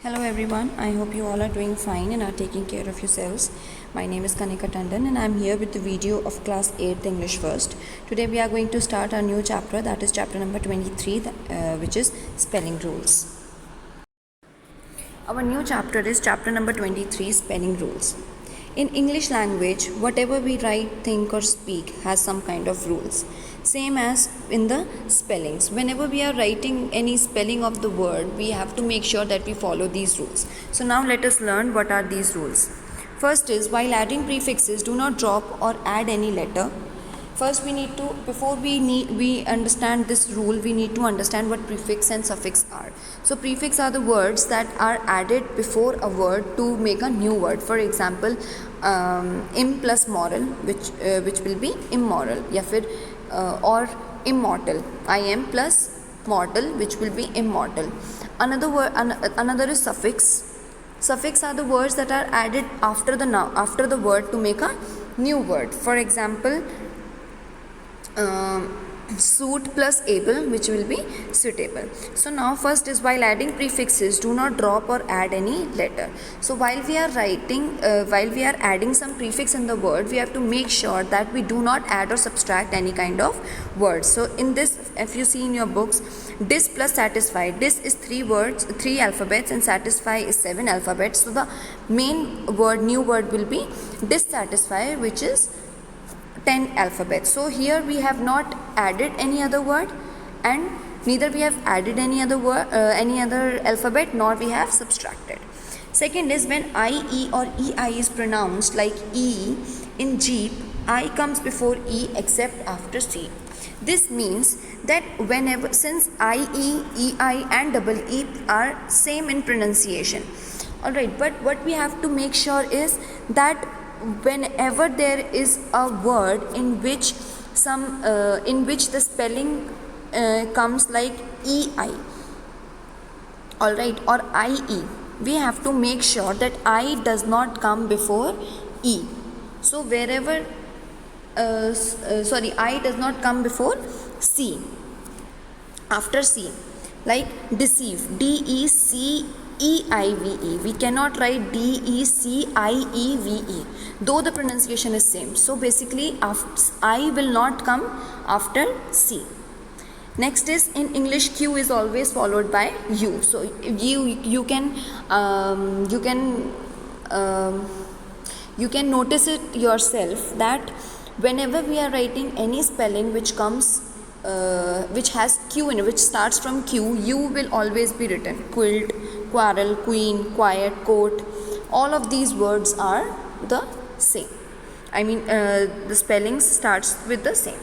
Hello everyone, I hope you all are doing fine and are taking care of yourselves. My name is Kanika Tandon and I am here with the video of class 8th English first. Today we are going to start our new chapter, that is chapter number 23, which is spelling rules. Our new chapter is chapter number 23, spelling rules. In English language, whatever we write, think or speak has some kind of rules. Same as in the spellings. Whenever we are writing any spelling of the word, we have to make sure that we follow these rules. So now let us learn what are these rules. First is, while adding prefixes, do not drop or add any letter. First we need to, before we understand this rule, we need to understand what prefix and suffix are. So prefix are the words that are added before a word to make a new word. For example, im plus moral, which will be immoral, या फिर or immortal, im plus mortal, which will be immortal. Another is suffix. Suffix are the words that are added after the word to make a new word. For example, suit plus able, which will be suitable. So now first is, while adding prefixes, do not drop or add any letter. So while we are adding some prefix in the word, we have to make sure that we do not add or subtract any kind of words. So in this, if you see in your books, dis plus satisfy, dis is 3 alphabets and satisfy is 7 alphabets. So the main word, new word will be dissatisfy, which is 10 alphabets. So here we have not added any other word and neither we have added any other alphabet, nor we have subtracted. Second is, when I, E or EI is pronounced like E in Jeep, I comes before E except after C. This means that since I, E, EI and double E are same in pronunciation. Alright, but what we have to make sure is that whenever there is a word in which the spelling comes like EI, alright, or IE, we have to make sure that I does not come before E. So wherever I does not come before C, after C, like deceive, DECEIVE. We cannot write DECIEVE, though the pronunciation is same. So basically I will not come after C. Next is, in English, Q is always followed by U. So you can notice it yourself that whenever we are writing any spelling which has Q in it, which starts from Q, U will always be written. Quilt, quarrel, queen, quiet, coat, all of these words are the same. The spellings starts with the same.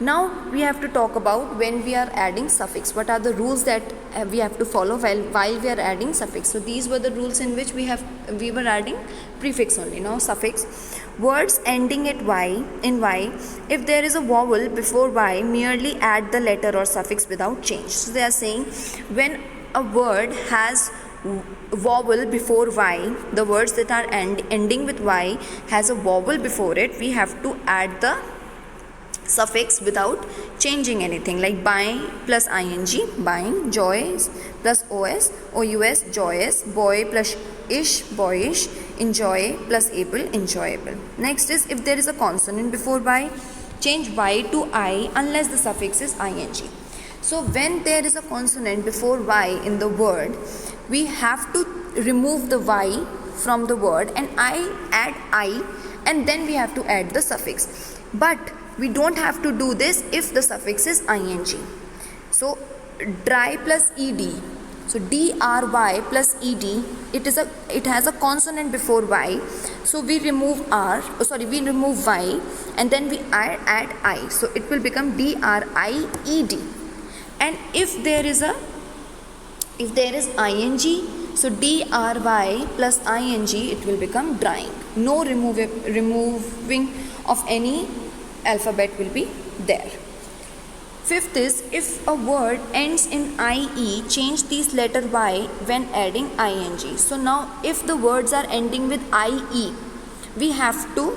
Now we have to talk about when we are adding suffix. What are the rules that we have to follow while we are adding suffix? So these were the rules in which we were adding prefix only. Now suffix. Words ending at Y, if there is a vowel before Y, merely add the letter or suffix without change. So they are saying, when a word has vowel before Y, the words that are ending with Y has a vowel before it, we have to add the suffix without changing anything, like buy plus ing, buying, joy plus os, joyous, boy plus ish, boyish, enjoy plus able, enjoyable. Next is, if there is a consonant before Y, change Y to I unless the suffix is ing. So when there is a consonant before Y in the word, we have to remove the Y from the word and add I, and then we have to add the suffix. But we don't have to do this if the suffix is ing. So dry plus ed, so dry plus ed, it has a consonant before Y, so we remove Y and then we add I, so it will become dried. And if there is ing, so dry plus ing, it will become drying. No removing of any alphabet will be there. Fifth is, if a word ends in IE, change this letter Y when adding ing. So now if the words are ending with IE, we have to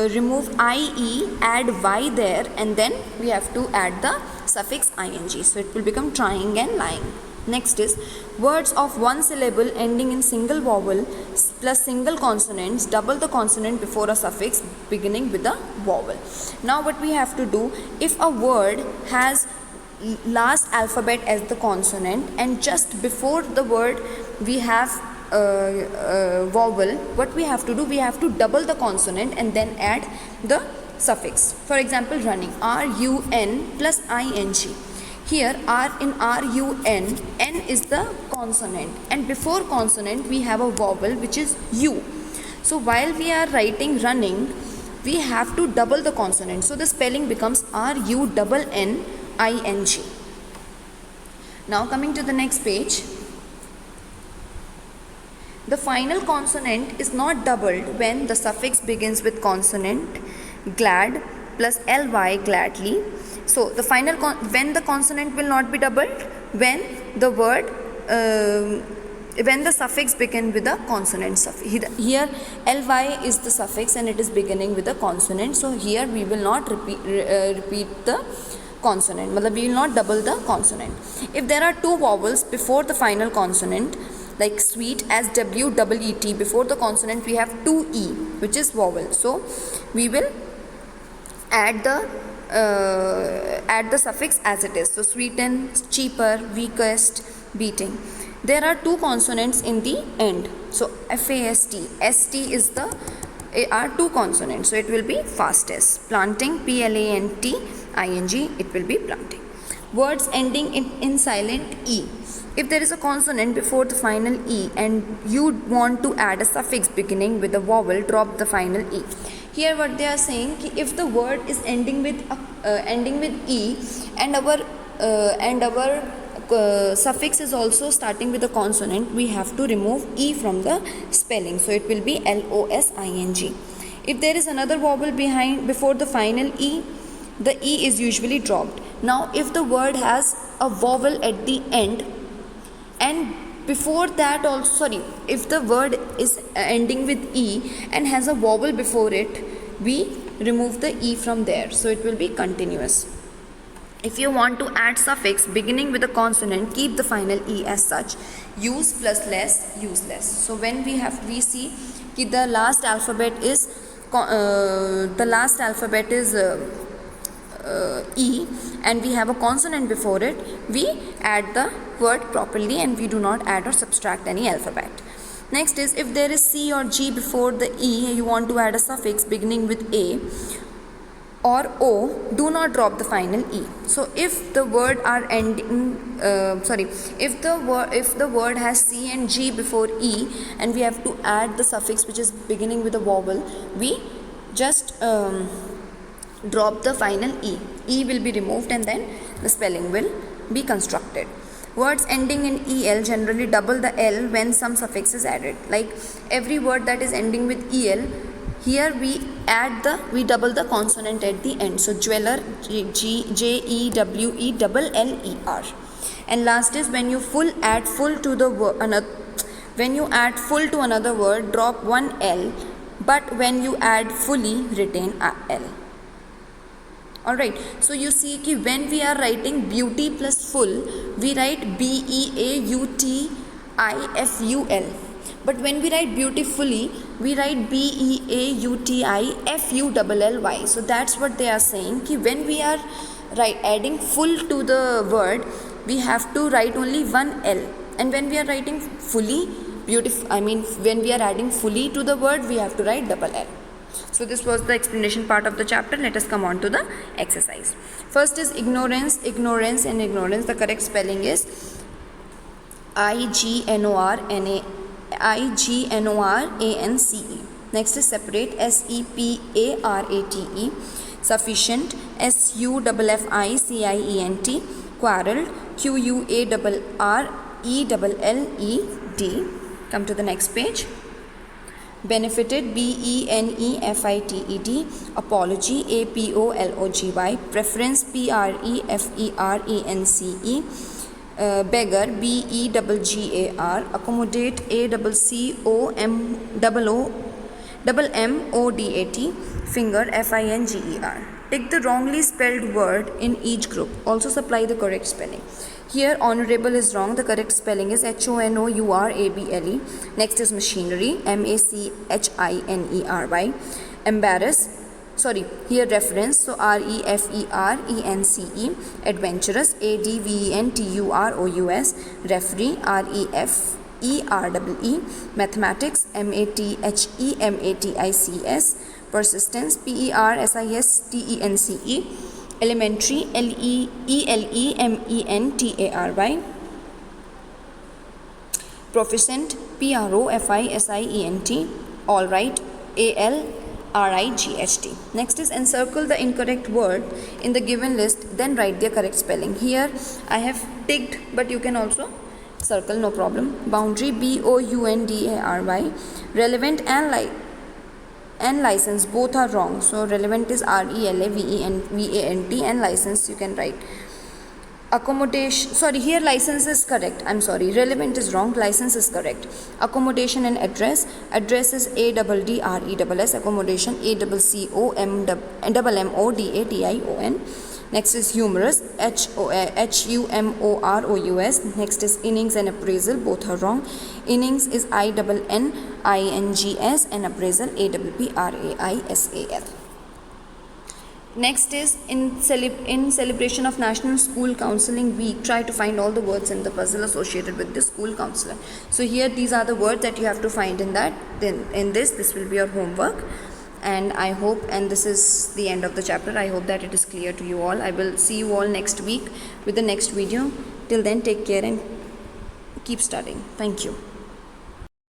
remove IE, add Y there, and then we have to add the suffix ing. So it will become trying and lying. Next is words of one syllable ending in single vowel plus single consonants, double the consonant before a suffix beginning with a vowel. Now what we have to do, if a word has last alphabet as the consonant and just before the word we have vowel, what we have to do, we have to double the consonant and then add the suffix. For example, running, R-U-N plus I-N-G. Here R in R-U-N, N is the consonant and before consonant we have a vowel which is U. So while we are writing running, we have to double the consonant. So the spelling becomes R-U-N-N-I-N-G. Now coming to the next page. The final consonant is not doubled when the suffix begins with consonant glad plus ly, gladly. So the final when the consonant will not be doubled, when the word when the suffix begin with a consonant suffix. Here ly is the suffix and it is beginning with a consonant. So here we will not repeat the consonant, we will not double the consonant. If there are two vowels before the final consonant, like sweet, as W-E-E-T, before the consonant we have 2 E which is vowel. So we will add the suffix as it is. So sweeten, cheaper, weakest, beating. There are two consonants in the end. So F-A-S-T, S-T is the are two consonants. So it will be fastest. Planting, P-L-A-N-T-I-N-G, it will be planting. Words ending in silent E. If there is a consonant before the final E and you want to add a suffix beginning with a vowel, drop the final E. Here what they are saying, if the word is ending with E and our suffix is also starting with a consonant, we have to remove E from the spelling. So it will be L-O-S-I-N-G. If there is another vowel before the final E, the E is usually dropped. Now if the word has a vowel at the end and before that also, if the word is ending with E and has a vowel before it, we remove the E from there. So it will be continuous. If you want to add suffix beginning with a consonant, keep the final E as such. Use plus less, use less. So when we see that the last alphabet is E and we have a consonant before it, we add the word properly and we do not add or subtract any alphabet. Next is, if there is C or G before the E, you want to add a suffix beginning with A or O, do not drop the final E. So if the word are ending if the word has C and G before E and we have to add the suffix which is beginning with a vowel, we just drop the final E. E will be removed and then the spelling will be constructed. Words ending in EL generally double the L when some suffix is added. Like every word that is ending with EL, here we double the consonant at the end. So jeweler, J-E-W-E double L-E-R. And last is when you add full to another word, drop one L, but when you add fully, retain a L. Alright, so you see कि when we are writing beauty plus full, we write B-E-A-U-T-I-F-U-L. But when we write beautifully, we write B-E-A-U-T-I-F-U-L-L-Y. So that's what they are saying, कि when we are adding full to the word, we have to write only one L. And when we are writing fully, when we are adding fully to the word, we have to write double L. So this was the explanation part of the chapter. Let us come on to the exercise. First is ignorance. Ignorance and ignorance. The correct spelling is I-G-N-O-R-A-N-C-E. Next is separate. S-E-P-A-R-A-T-E. Sufficient. S-U-F-F-I-C-I-E-N-T. Quarrelled. Q-U-A-R-R-E-L-L-E-D. Come to the next page. Benefited, B-E-N-E-F-I-T-E-D. Apology, A-P-O-L-O-G-Y. Preference, P-R-E-F-E-R-E-N-C-E. Beggar, B-E-G-G-A-R. Accommodate, A-C-C-O-M-M-O-D-A-T. Finger, F-I-N-G-E-R. Take the wrongly spelled word in each group. Also supply the correct spelling. Here honorable is wrong. The correct spelling is HONOURABLE. Next is machinery, MACHINERY. Embarrass, sorry, here reference, so REFERENCE. Adventurous, ADVENTUROUS. Referee, REFEREE. Mathematics, MATHEMATICS. Persistence, PERSISTENCE. Elementary, LEELEMENTARY. Proficient, PROFISIENT. Alright, ALRIGHT. Next is encircle the incorrect word in the given list, then write their correct spelling. Here I have ticked, but you can also circle, no problem. Boundary, BOUNDARY. Relevant and license, both are wrong. So relevant is RELAVENT and license you can write. Accommodation, sorry, here license is correct. I'm sorry, relevant is wrong, license is correct. Accommodation and address. Address is ADDRESS. Accommodation, ACCOMMODATION. Next is humorous, HUMOROUS. Next is innings and appraisal, both are wrong. Innings is INNINGS and appraisal APPRAISAL. Next is in celebration of National School Counseling Week, try to find all the words in the puzzle associated with the school counselor. So here these are the words that you have to find in that. Then in this will be your homework. And I hope, and this is the end of the chapter, I hope that it is clear to you all. I will see you all next week with the next video. Till then, take care and keep studying. Thank you.